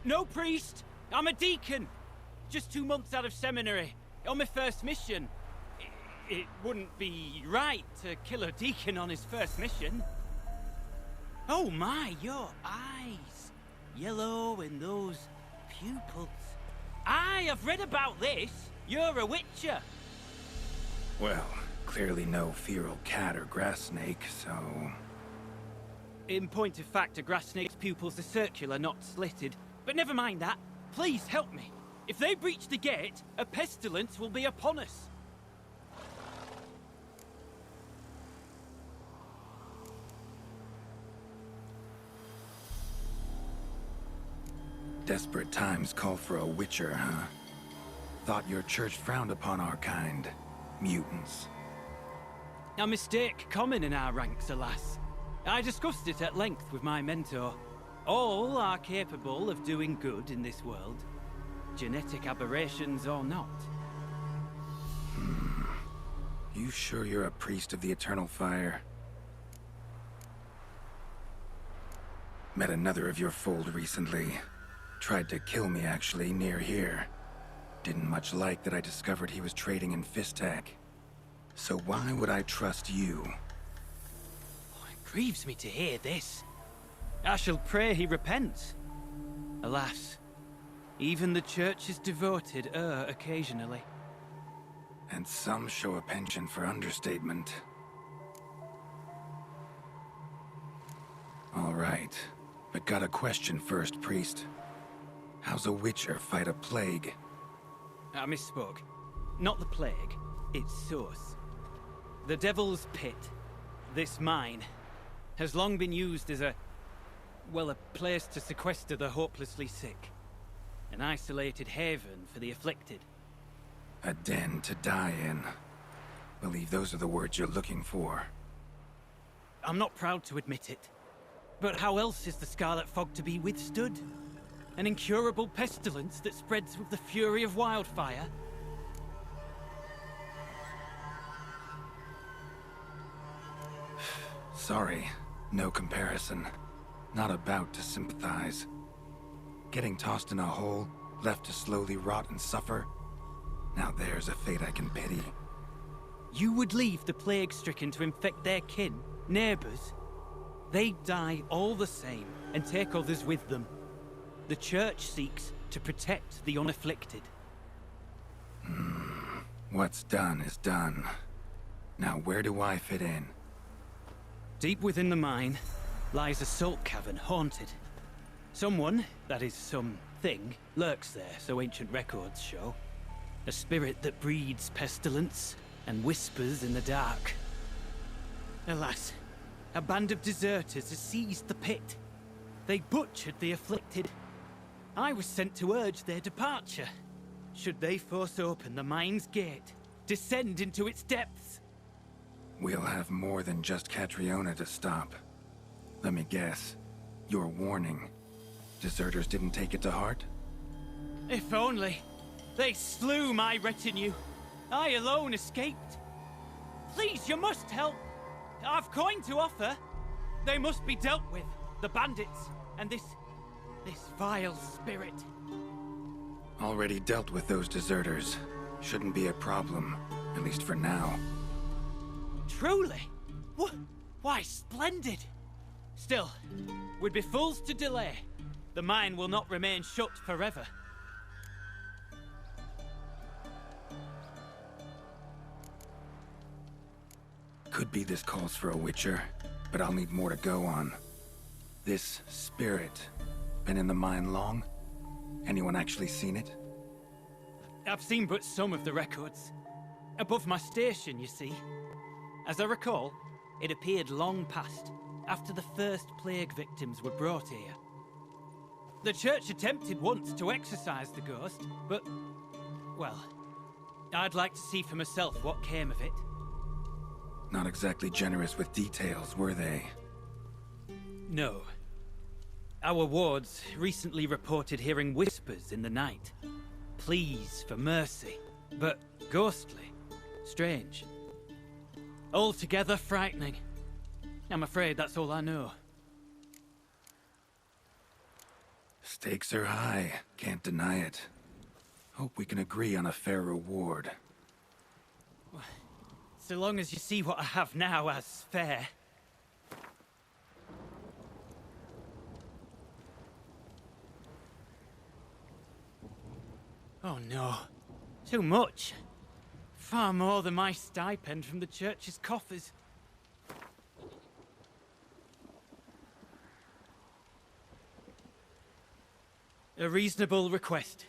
No priest! I'm a deacon! Just 2 months out of seminary, on my first mission. It wouldn't be right to kill a deacon on his first mission. Oh my, your eyes! Yellow and those pupils. I've read about this! You're a witcher! Well, clearly no feral cat or grass snake, so... In point of fact, a grass snake's pupils are circular, not slitted. But never mind that. Please help me. If they breach the gate, a pestilence will be upon us. Desperate times call for a witcher, huh? Thought your church frowned upon our kind. Mutants. A mistake common in our ranks, alas. I discussed it at length with my mentor. All are capable of doing good in this world. Genetic aberrations or not. You sure you're a priest of the Eternal Fire? Met another of your fold recently. Tried to kill me, actually, near here. Didn't much like that I discovered he was trading in Fistak. So why would I trust you? It grieves me to hear this. I shall pray he repents. Alas, even the Church's devoted err occasionally. And some show a penchant for understatement. All right, but got a question first, priest. How's a witcher fight a plague? I misspoke. Not the plague, its source. The Devil's Pit, this mine, has long been used as a place to sequester the hopelessly sick. An isolated haven for the afflicted. A den to die in. Believe those are the words you're looking for. I'm not proud to admit it. But how else is the Scarlet Fog to be withstood? An incurable pestilence that spreads with the fury of wildfire? Sorry, no comparison. Not about to sympathize. Getting tossed in a hole, left to slowly rot and suffer? Now there's a fate I can pity. You would leave the plague-stricken to infect their kin, neighbors? They die all the same and take others with them. The Church seeks to protect the unafflicted. What's done is done. Now where do I fit in? Deep within the mine lies a salt cavern haunted. Someone, that is something, lurks there, so ancient records show. A spirit that breeds pestilence and whispers in the dark. Alas, a band of deserters has seized the pit. They butchered the afflicted. I was sent to urge their departure. Should they force open the mine's gate, descend into its depths? We'll have more than just Catriona to stop. Let me guess. Your warning. Deserters didn't take it to heart? If only. They slew my retinue. I alone escaped. Please, you must help. I've coin to offer. They must be dealt with. The bandits and this vile spirit. Already dealt with those deserters. Shouldn't be a problem, at least for now. Truly? Why, splendid! Still, we'd be fools to delay. The mine will not remain shut forever. Could be this calls for a witcher, but I'll need more to go on. This spirit, been in the mine long? Anyone actually seen it? I've seen but some of the records. Above my station, you see. As I recall, it appeared long past, after the first plague victims were brought here. The Church attempted once to exorcise the ghost, but, well, I'd like to see for myself what came of it. Not exactly generous with details, were they? No. Our wards recently reported hearing whispers in the night. Pleas for mercy, but ghostly, strange. Altogether frightening. I'm afraid that's all I know. Stakes are high, can't deny it. Hope we can agree on a fair reward. So long as you see what I have now as fair. Oh no. Too much. Far more than my stipend from the church's coffers. A reasonable request,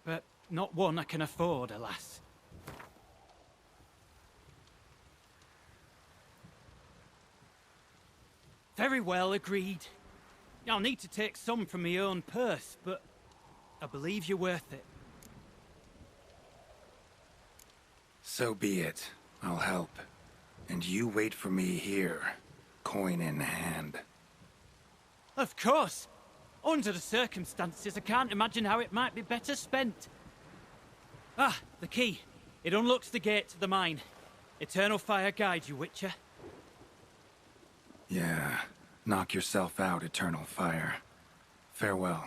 but not one I can afford, alas. Very well, agreed. I'll need to take some from my own purse, but I believe you're worth it. So be it. I'll help. And you wait for me here, coin in hand. Of course! Under the circumstances, I can't imagine how it might be better spent. Ah, the key. It unlocks the gate to the mine. Eternal fire guide you, Witcher. Yeah. Knock yourself out, Eternal Fire. Farewell.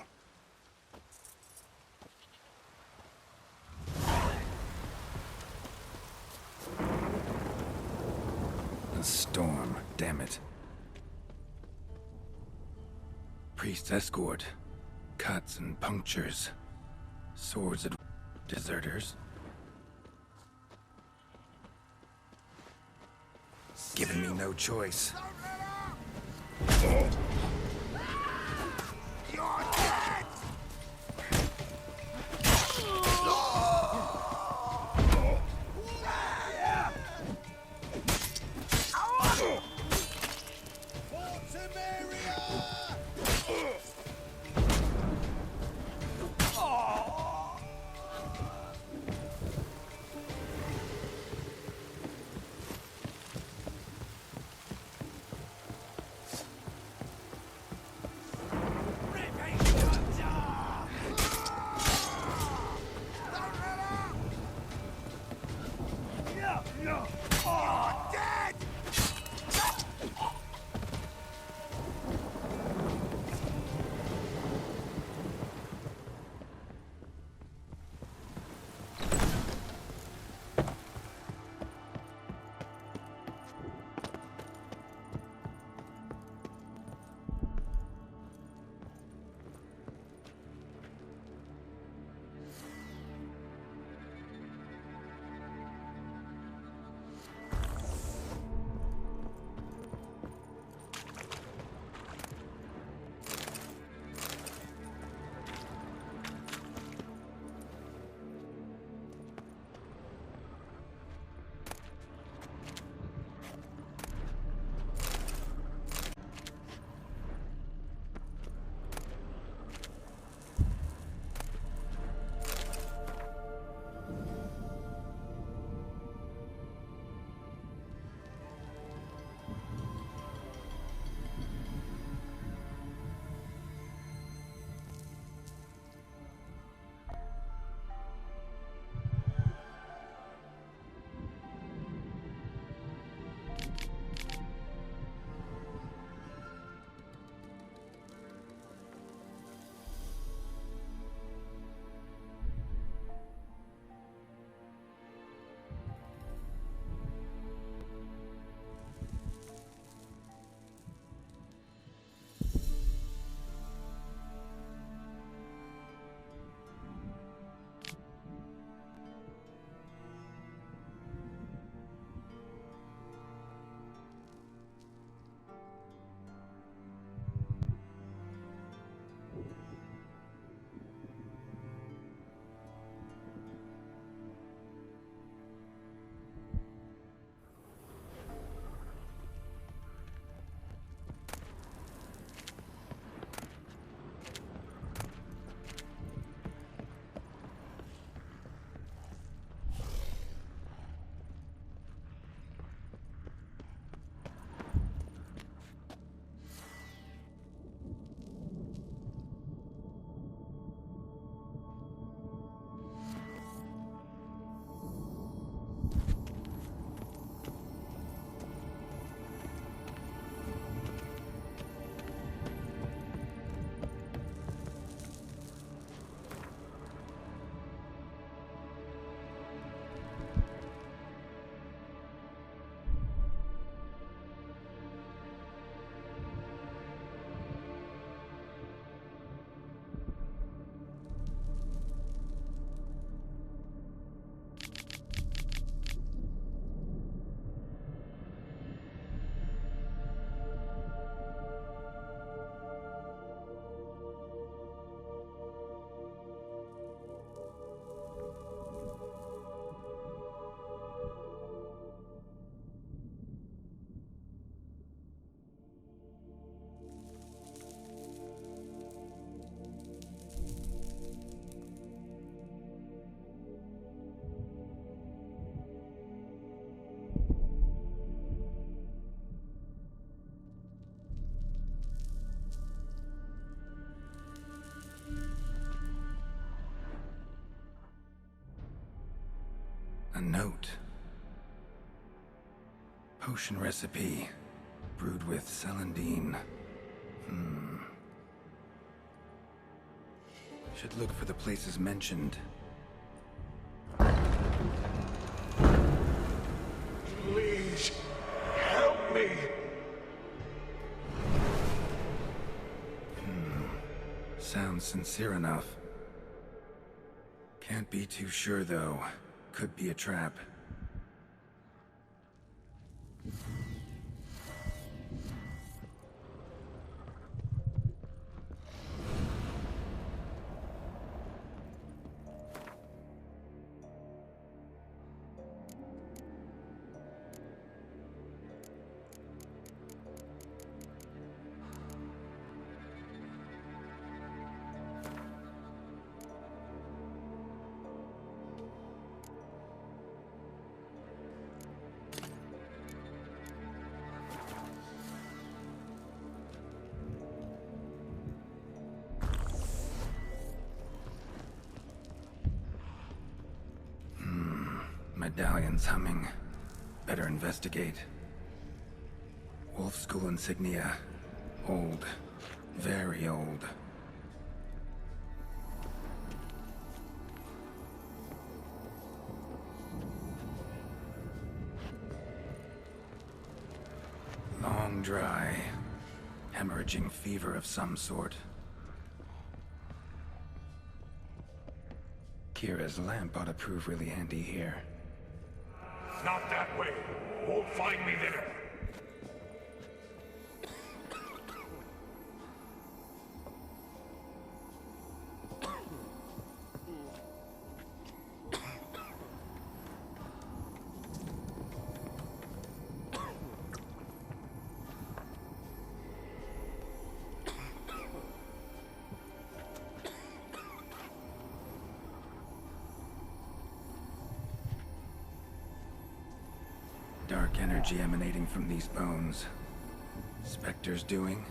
A storm, damn it. Priest's escort. Cuts and punctures. Swords at deserters. Giving me no choice. You're dead! note. Potion recipe. Brewed with celandine. Should look for the places mentioned. Please, help me. Sounds sincere enough. Can't be too sure, though. Could be a trap. Medallion's humming. Better investigate. Wolf School insignia. Old. Very old. Long dry. Hemorrhaging fever of some sort. Kira's lamp ought to prove really handy here. Not that way. Won't find me there. Dark energy emanating from these bones. Spectre's doing?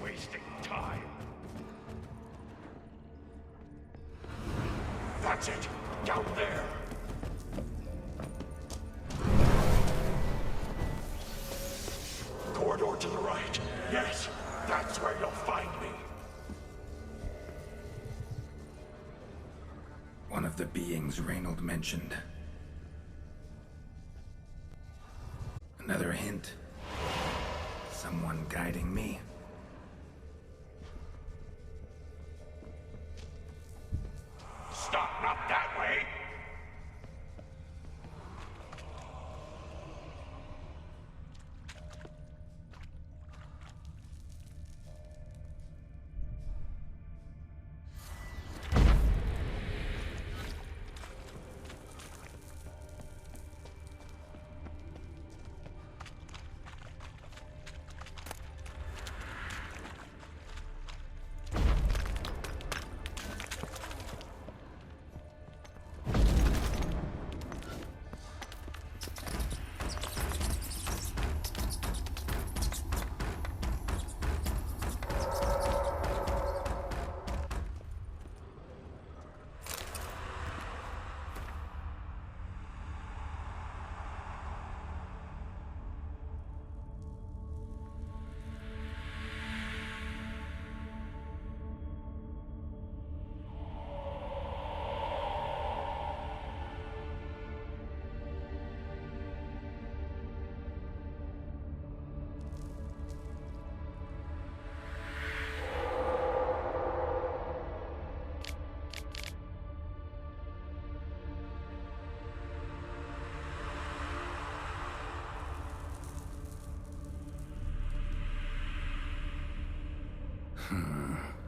Wasting time. That's it. Down there. Corridor to the right. Yes, that's where you'll find me. One of the beings Reynold mentioned. Another hint. Someone guiding me. Stop, not that way.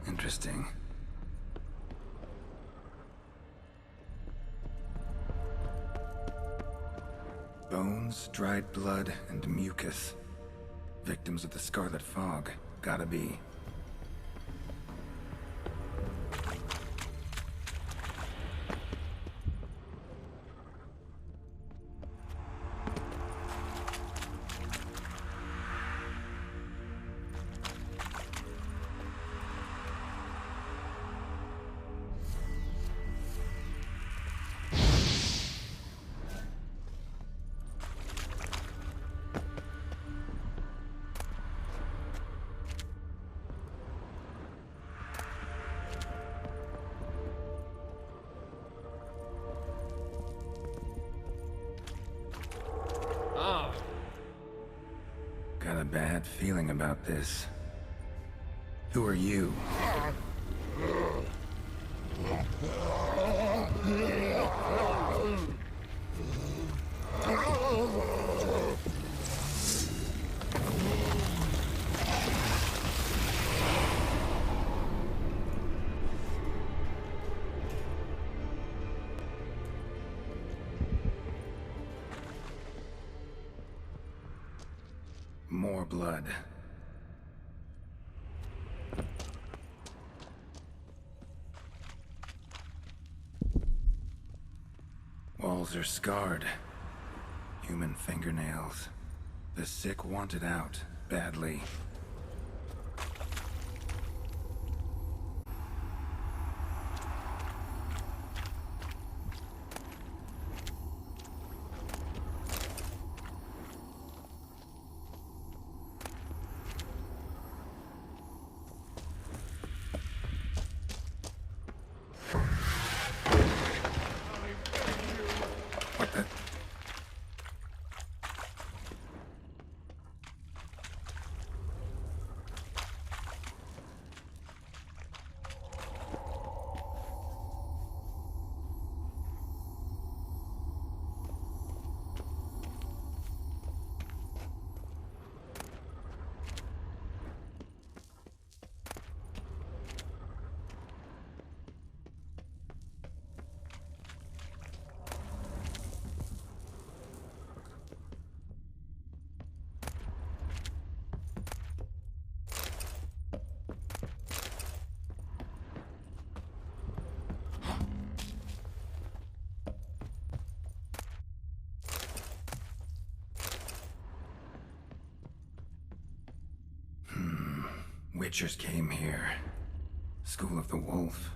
Interesting. Bones, dried blood, and mucus. Victims of the Scarlet Fog. Gotta be. Got a bad feeling about this. Who are you? More blood. Walls are scarred. Human fingernails. The sick want it out, badly. What the? Witchers came here. School of the Wolf.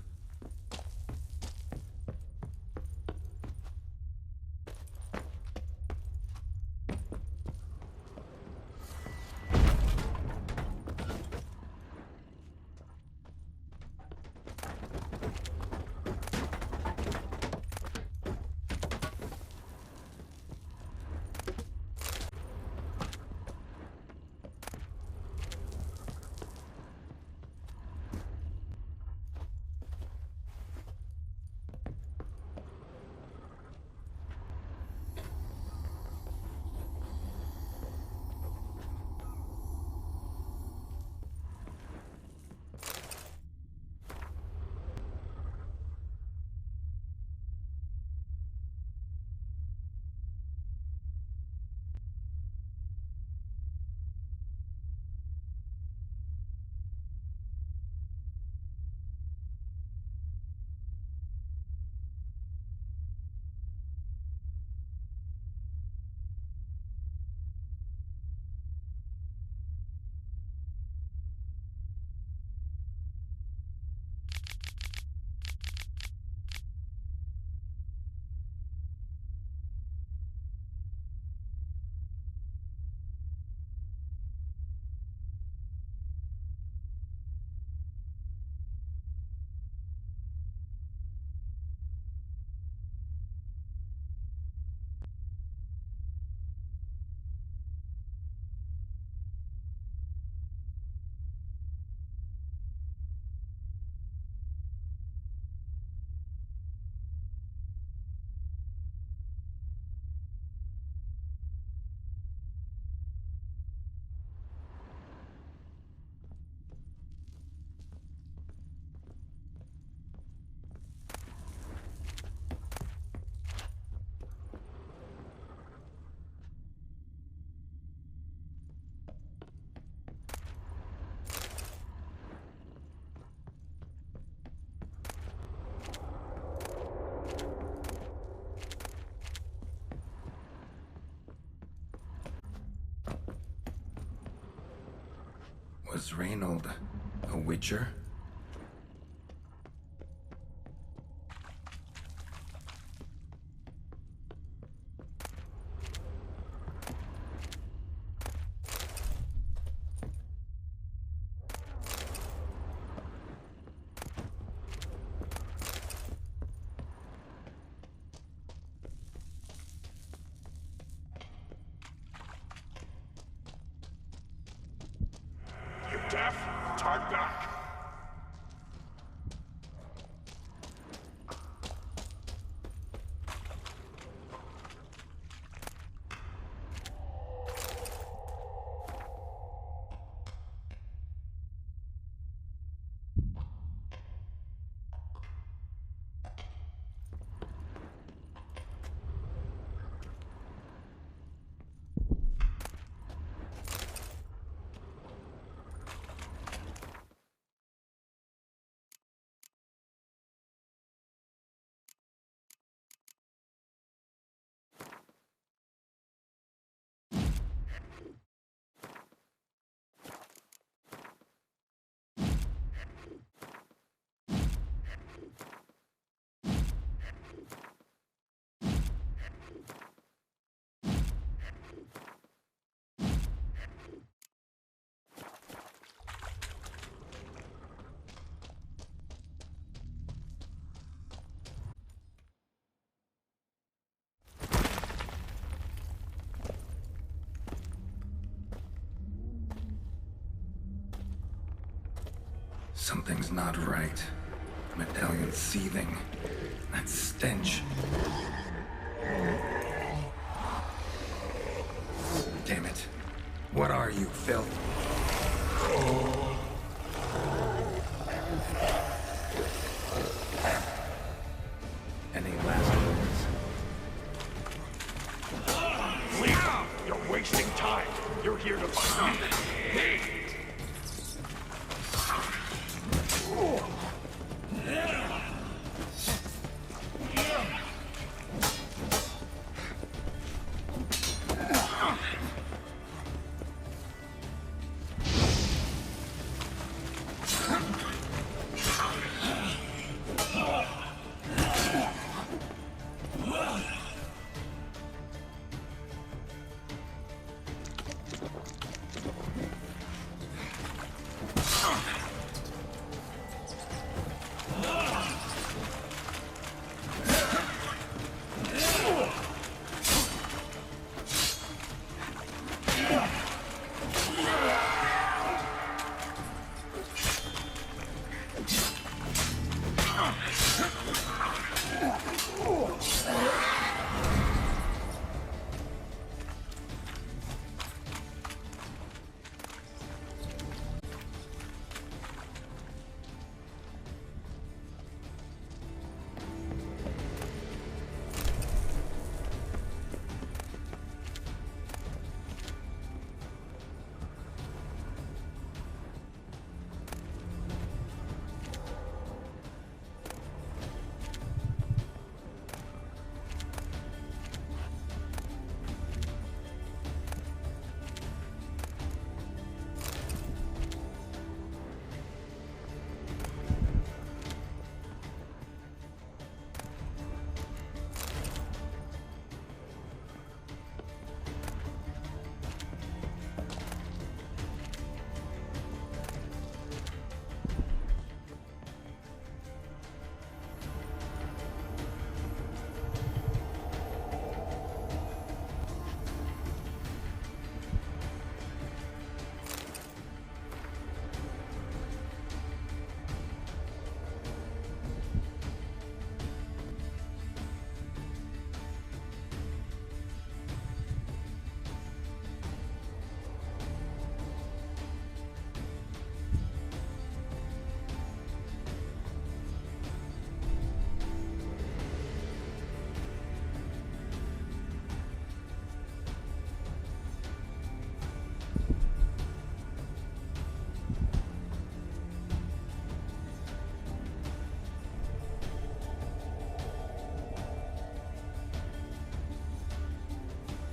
Was Reynold a witcher? You deaf? Turn back! Something's not right. Medallion's seething. That stench. Damn it. What are you, filth? Any last words? Leave! You're wasting time! You're here to find me!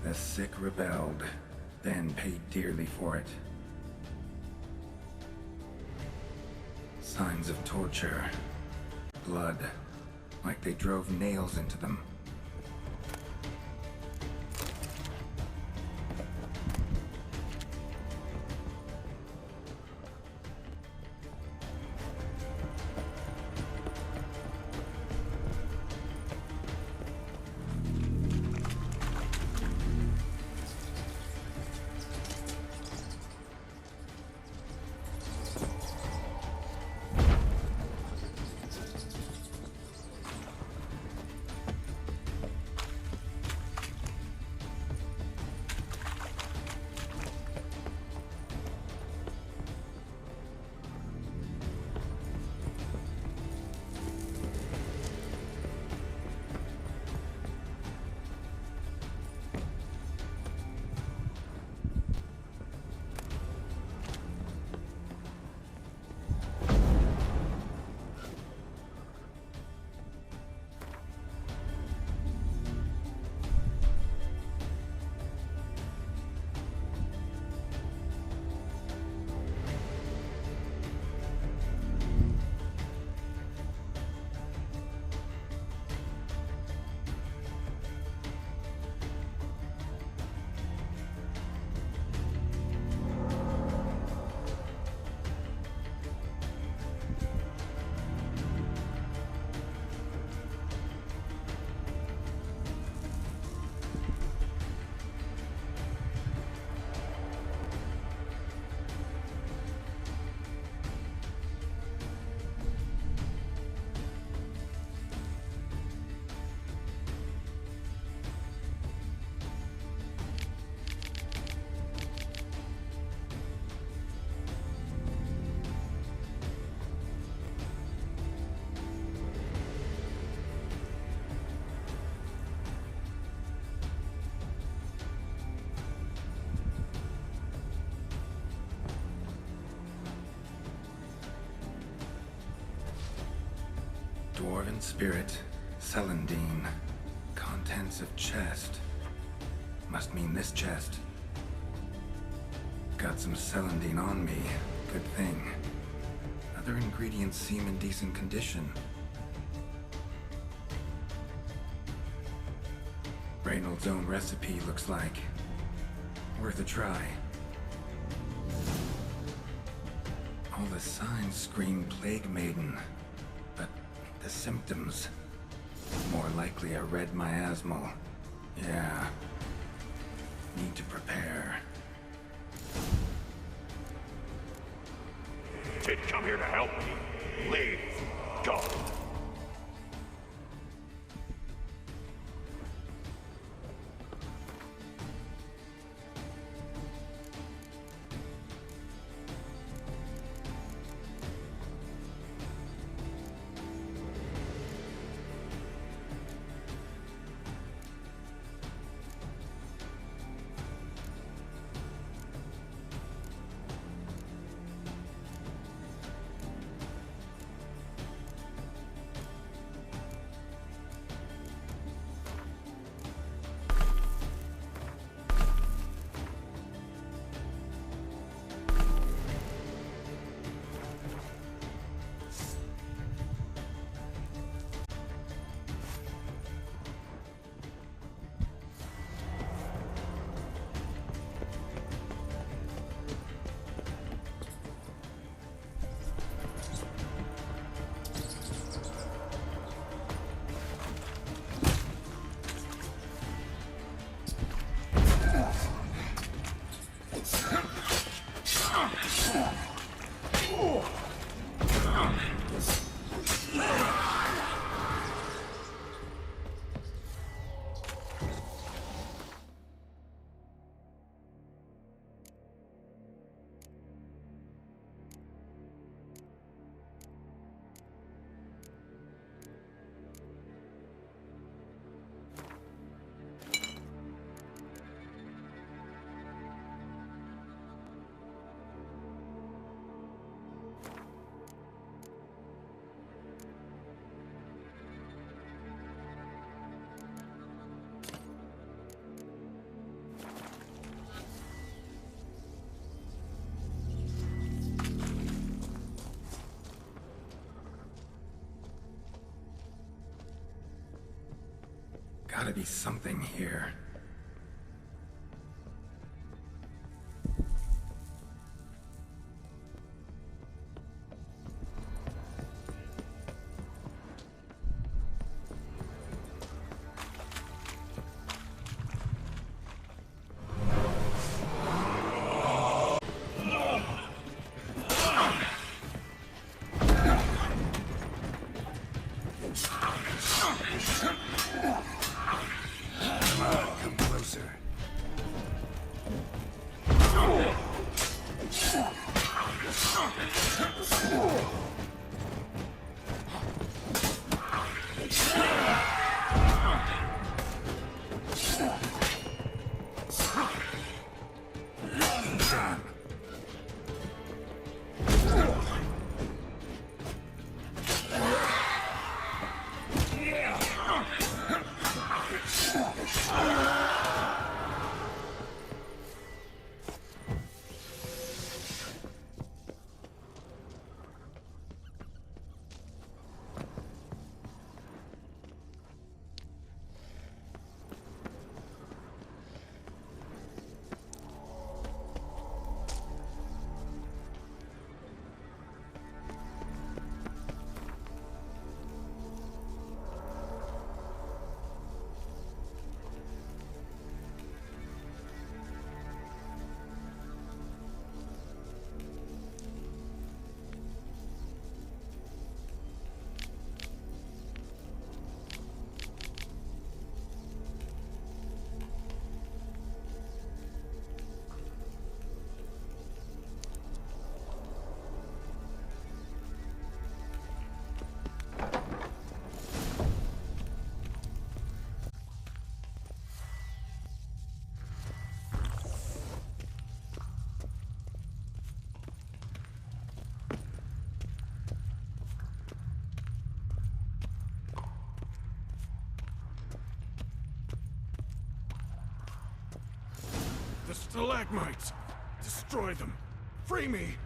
The sick rebelled, then paid dearly for it. Signs of torture. Blood. Like they drove nails into them. Dwarven spirit, Celandine. Contents of chest. Must mean this chest. Got some Celandine on me. Good thing. Other ingredients seem in decent condition. Reynolds' own recipe looks like. Worth a try. All the signs scream Plague Maiden. But the symptoms... more likely a red miasmal. Yeah. Need to prepare. Did come here to help me. Leave. Go. Gotta be something here. Come closer. The stalagmites! Destroy them! Free me!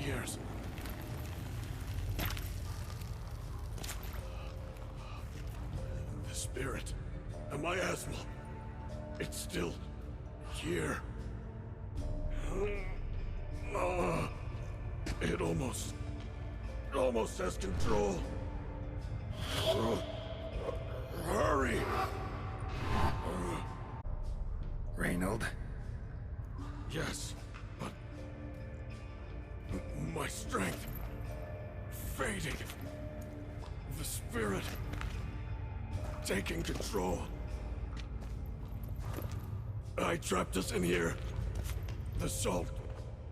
years. The spirit. A miasma. It's still here. It almost has control. Hurry! Reynold? Yes, but my strength fading. The spirit taking control. I trapped us in here. The salt,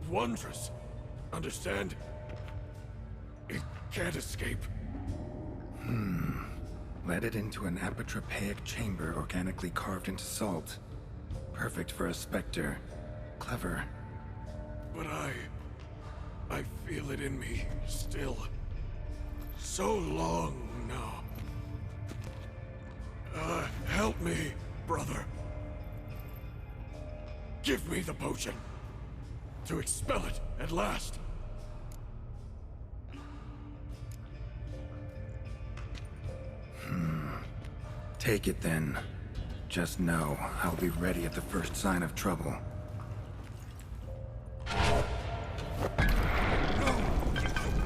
wondrous. Understand? It can't escape. Led it into an apotropaic chamber organically carved into salt. Perfect for a specter. Clever. But I feel it in me still. So long now. Help me, brother. Give me the potion. To expel it at last. Take it then. Just know I'll be ready at the first sign of trouble. No!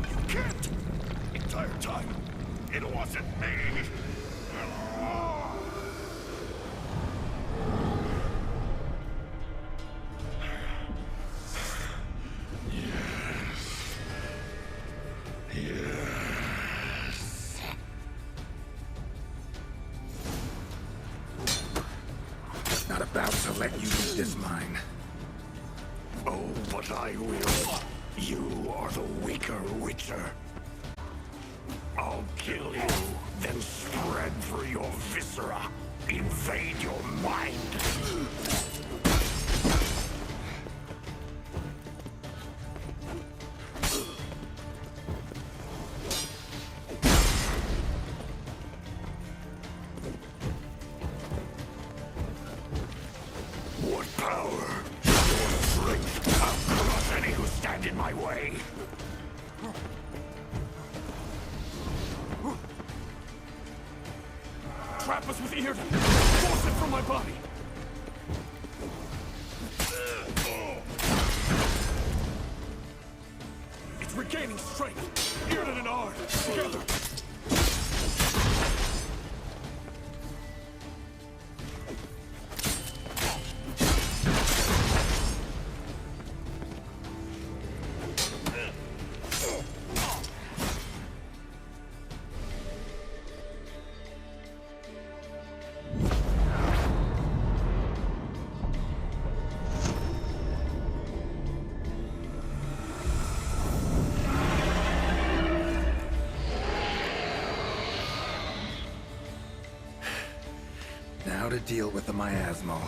You can't! Entire time, it wasn't me! Not about to let you use this mine. Oh, but I will. You are the weaker Witcher. I'll kill you, then spread through your viscera. Invade your mind. What power? Your strength. I'll crush any who stand in my way. Trap us with Eardon. Force it from my body. It's regaining strength. Eardon and Ard, together. Now to deal with the miasmal.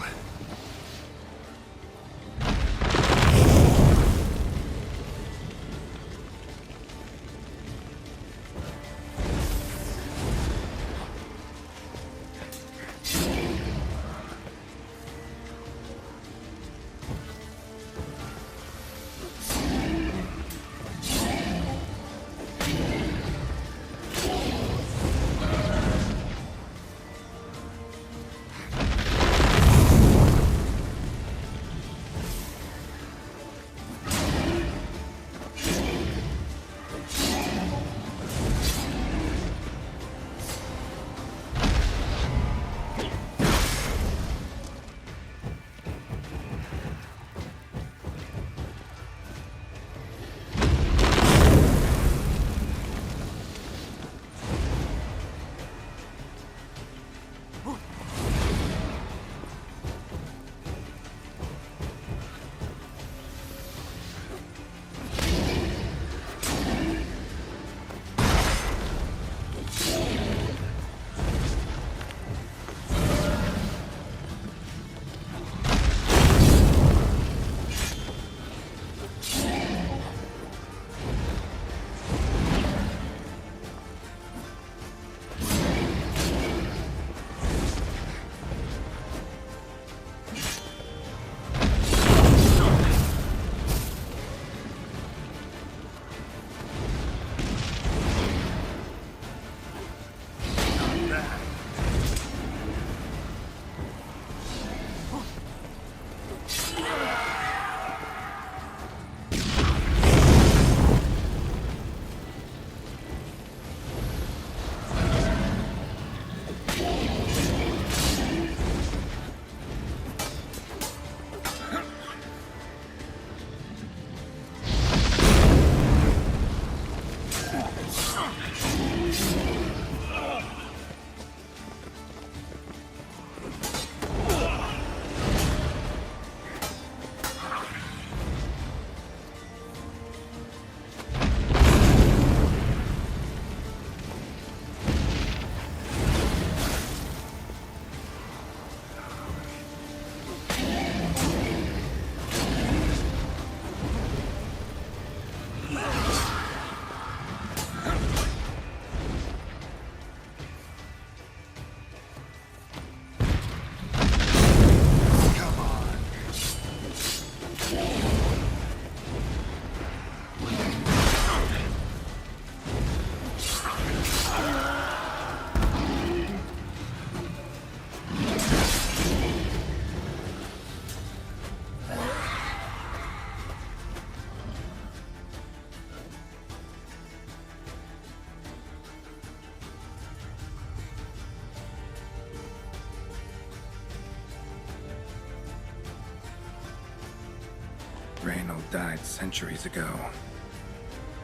Reynold died centuries ago.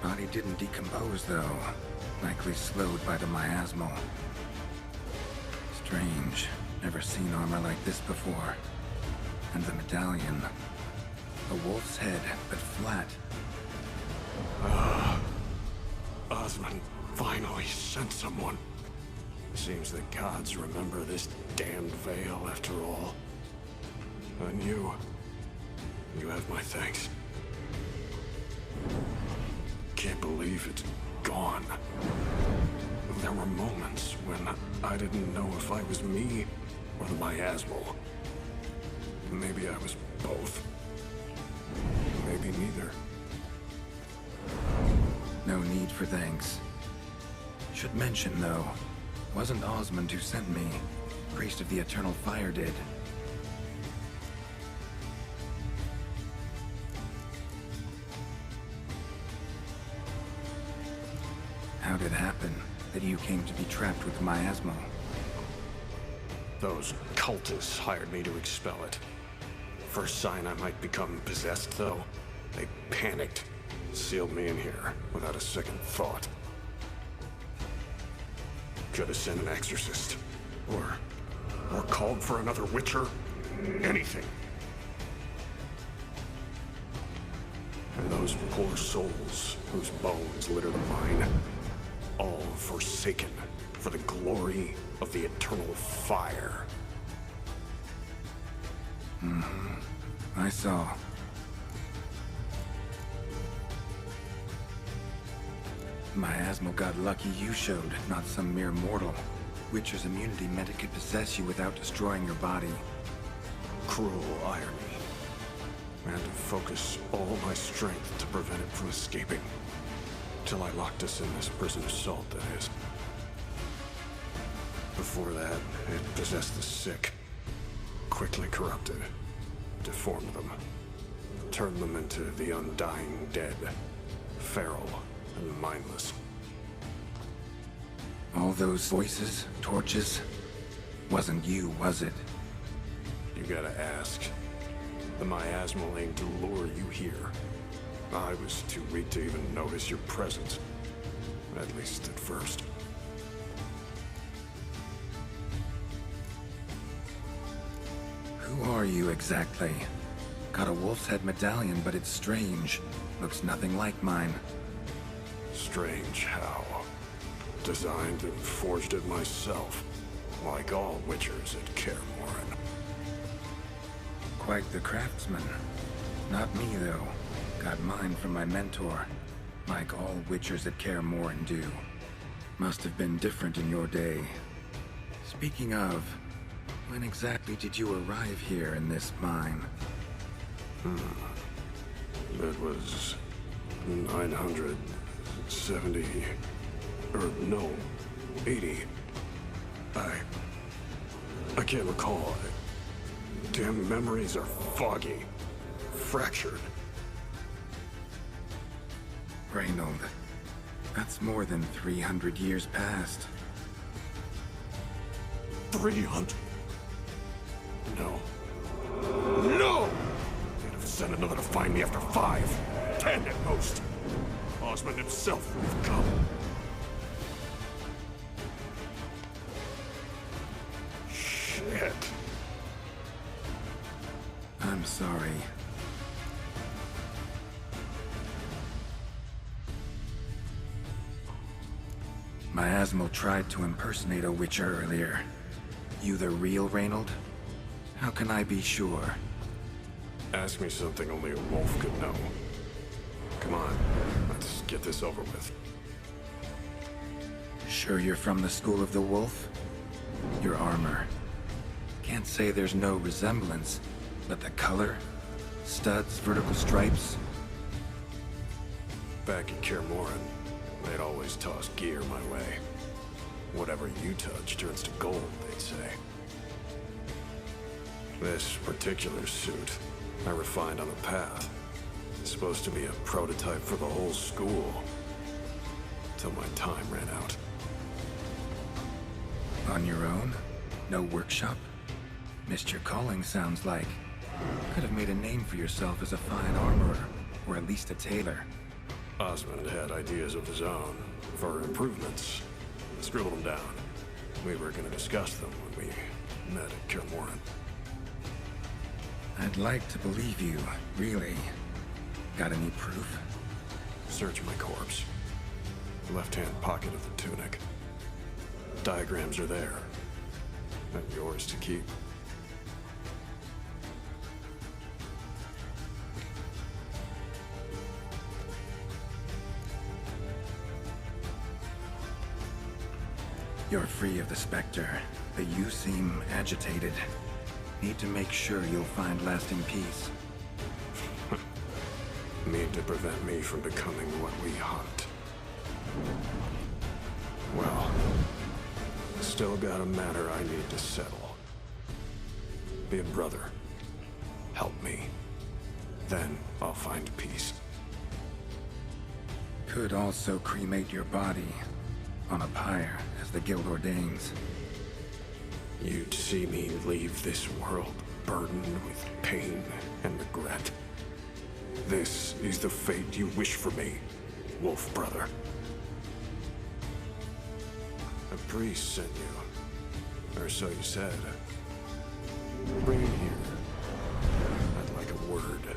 Body didn't decompose, though. Likely slowed by the miasmal. Strange. Never seen armor like this before. And the medallion. A wolf's head, but flat. Osmond finally sent someone. Seems the gods remember this damned veil after all. And you have my thanks. Can't believe it's gone. There were moments when I didn't know if I was me or the miasmal. Maybe I was both. Maybe neither. No need for thanks. Should mention, though, wasn't Osmond who sent me. Priest of the Eternal Fire did. How did it happen that you came to be trapped with miasmal? Those cultists hired me to expel it. First sign I might become possessed, though, they panicked. Sealed me in here without a second thought. Could have sent an exorcist. Or called for another Witcher. Anything. And those poor souls whose bones litter the mine. All forsaken for the glory of the Eternal Fire. I saw. Miasmal got lucky you showed, not some mere mortal. Witcher's immunity meant it could possess you without destroying your body. Cruel irony. I had to focus all my strength to prevent it from escaping. Till I locked us in this prison assault, that is. Before that, it possessed the sick. Quickly corrupted. Deformed them. Turned them into the undying dead. Feral and mindless. All those voices, torches, wasn't you, was it? You gotta ask. The miasmal aimed to lure you here. I was too weak to even notice your presence. At least at first. Who are you exactly? Got a wolf's head medallion, but it's strange. Looks nothing like mine. Strange how. Designed and forged it myself. Like all Witchers at Kaer Morhen. Quite the craftsman. Not me, though. Got mine from my mentor. Like all Witchers at Kaer Morhen do. Must have been different in your day. Speaking of, when exactly did you arrive here in this mine? It was 970... or no, 80. I can't recall. Damn memories are foggy. Fractured. Reynold, that's more than 300 years past. 300? No. No! They'd have sent another to find me after 5, 10 at most. Osmond himself would have come. Shit. I'm sorry. Miasmal tried to impersonate a Witcher earlier. You the real Reynold? How can I be sure? Ask me something only a wolf could know. Come on, let's get this over with. Sure you're from the School of the Wolf? Your armor. Can't say there's no resemblance, but the color? Studs, vertical stripes? Back at Kaer Morhen, they'd always toss gear my way. Whatever you touch turns to gold, they'd say. This particular suit, I refined on the path. It's supposed to be a prototype for the whole school. Till my time ran out. On your own? No workshop? Missed your calling, sounds like. Could have made a name for yourself as a fine armorer, or at least a tailor. Osmond had ideas of his own for improvements. Scribbled them down. We were going to discuss them when we met at Kilmoran. I'd like to believe you, really. Got any proof? Search my corpse. The left-hand pocket of the tunic. Diagrams are there. And yours to keep. You're free of the Spectre, but you seem agitated. Need to make sure you'll find lasting peace. Mean to prevent me from becoming what we hunt. Well, still got a matter I need to settle. Be a brother. Help me. Then I'll find peace. Could also cremate your body on a pyre, as the guild ordains. You'd see me leave this world burdened with pain and regret. This is the fate you wish for me, Wolf Brother. A priest sent you, or so you said. Bring him here. I'd like a word.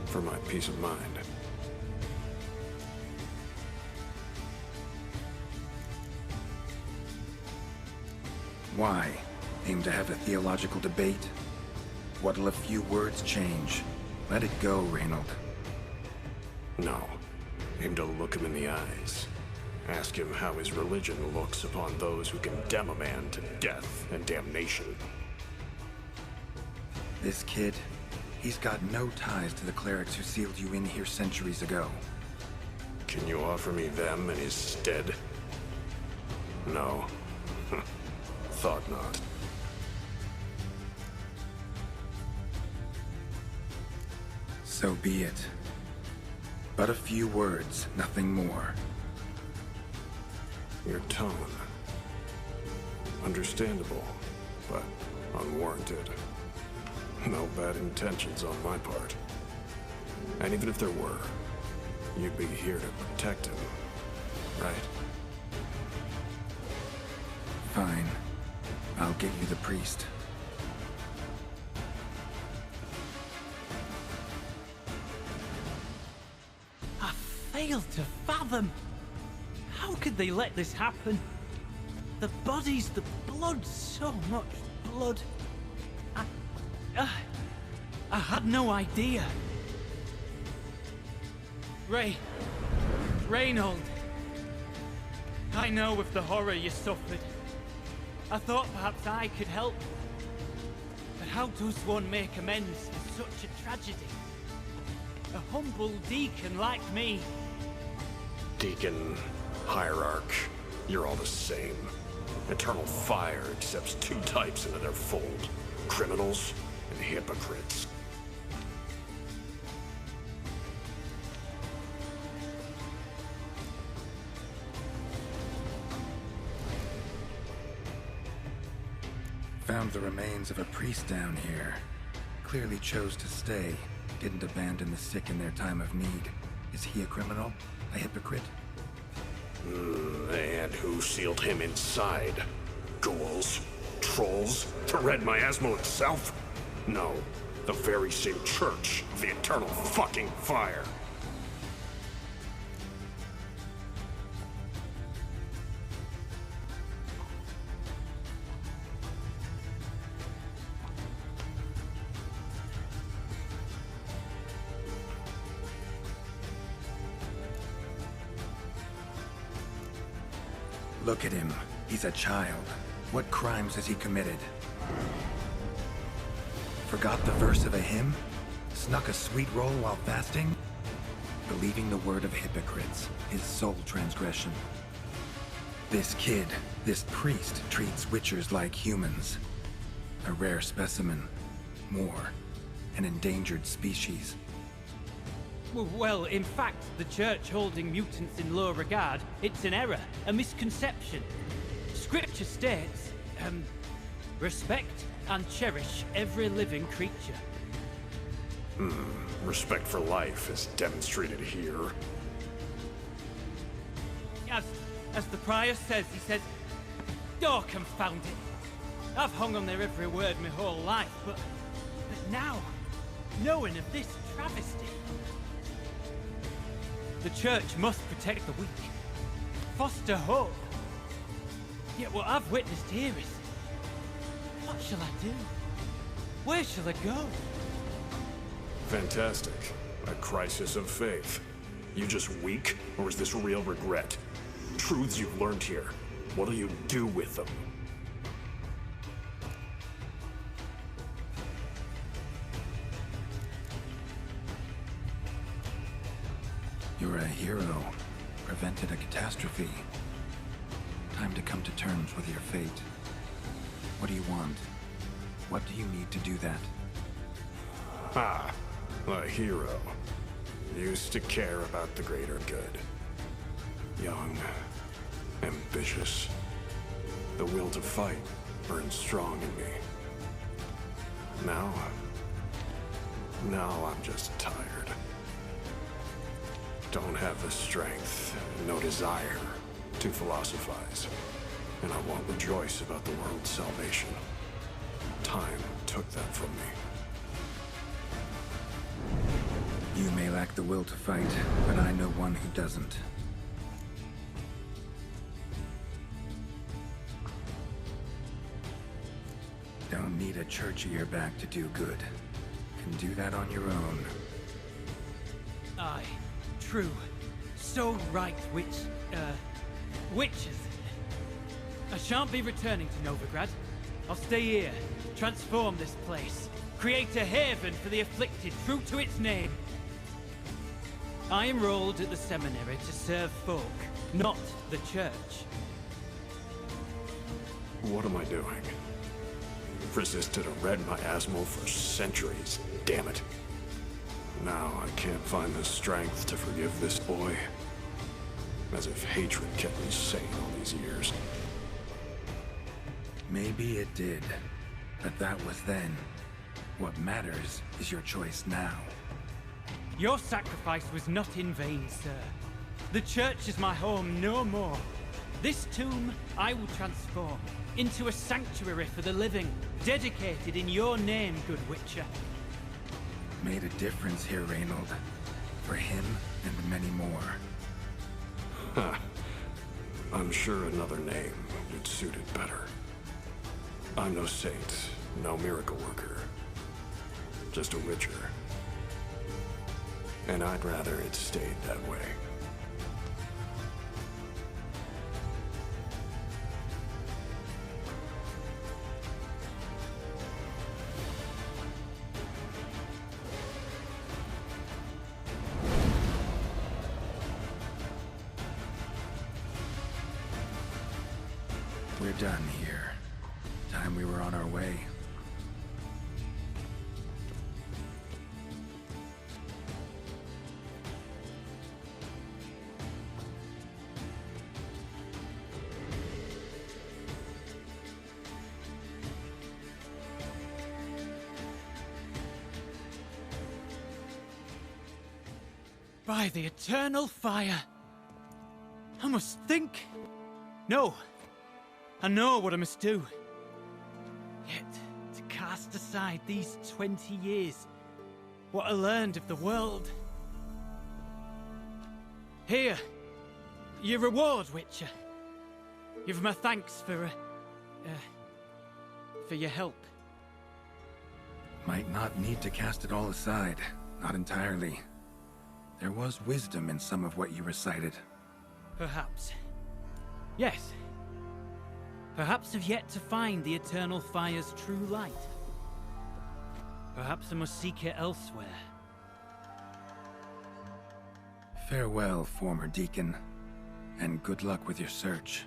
For my peace of mind. Why? Aim to have a theological debate? What'll a few words change? Let it go, Reynold. No. Aim to look him in the eyes. Ask him how his religion looks upon those who condemn a man to death and damnation. This kid, he's got no ties to the clerics who sealed you in here centuries ago. Can you offer me them in his stead? No. Thought not. So be it. But a few words, nothing more. Your tone. Understandable, but unwarranted. No bad intentions on my part. And even if there were, you'd be here to protect him, right? Fine. I'll get you the priest. I fail to fathom. How could they let this happen? The bodies, the blood, so much blood. I had no idea. Reynold. I know of the horror you suffered. I thought perhaps I could help. But how does one make amends for such a tragedy? A humble deacon like me. Deacon, hierarch, you're all the same. Eternal fire accepts two types into their fold. Criminals and hypocrites. Found the remains of a priest down here. Clearly chose to stay. Didn't abandon the sick in their time of need. Is he a criminal? A hypocrite? And who sealed him inside? Ghouls? Trolls? The Red Miasmo itself? No. The very same church of the eternal fucking fire. Look at him. He's a child. What crimes has he committed? Forgot the verse of a hymn? Snuck a sweet roll while fasting? Believing the word of hypocrites, his sole transgression. This kid, this priest, treats witchers like humans. A rare specimen. More. An endangered species. Well, in fact, the church holding mutants in low regard, it's an error, a misconception. Scripture states, Respect and cherish every living creature. Respect for life is demonstrated here. As the prior says, he says, "Oh, confound it. I've hung on their every word my whole life, but now, knowing of this travesty, the Church must protect the weak, foster hope. Yet what I've witnessed here is, what shall I do? Where shall I go?" Fantastic. A crisis of faith. You just weak, or is this real regret? Truths you've learned here. What'll you do with them? You're a hero. Prevented a catastrophe. Time to come to terms with your fate. What do you want? What do you need to do that? Ah, a hero. Used to care about the greater good. Young, ambitious. The will to fight burned strong in me. Now I'm just tired. Don't have the strength, no desire to philosophize. And I won't rejoice about the world's salvation. Time took that from me. You may lack the will to fight, but I know one who doesn't. Don't need a church at your back to do good. Can do that on your own. Aye, true. So right, witches. I shan't be returning to Novigrad. I'll stay here, transform this place, create a haven for the afflicted, true to its name. I enrolled at the seminary to serve folk, not the church. What am I doing? Resisted a red miasmal for centuries, damn it. Now I can't find the strength to forgive this boy. As if hatred kept me sane all these years. Maybe it did, but that was then. What matters is your choice now. Your sacrifice was not in vain, sir. The church is my home no more. This tomb I will transform into a sanctuary for the living, dedicated in your name, good Witcher. Made a difference here, Reynold. For him and many more. Huh. I'm sure another name would suit it better. I'm no saint, no miracle worker. Just a Witcher. And I'd rather it stayed that way. We're done here. Time we were on our way. By the eternal fire! I must think. No. I know what I must do. Yet, to cast aside these 20 years, what I learned of the world. Here, your reward, Witcher. You've my thanks for your help. Might not need to cast it all aside. Not entirely. There was wisdom in some of what you recited. Perhaps. Yes. Perhaps I've yet to find the eternal fire's true light. Perhaps I must seek it elsewhere. Farewell, former deacon, and good luck with your search.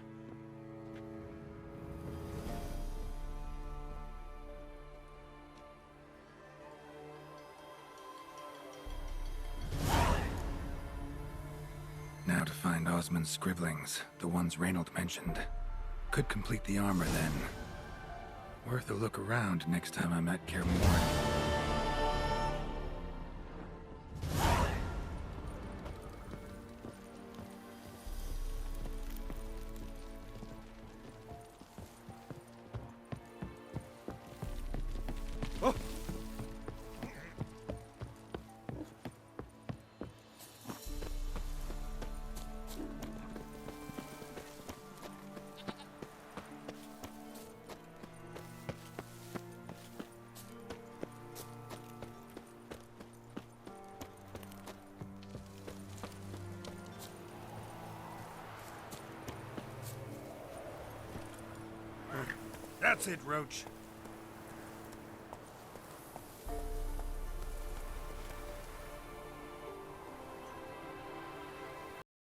Now to find Osmond's scribblings, the ones Reynold mentioned. Could complete the armor then. Worth a look around next time I'm at Kaer Morhen. That's it, Roach.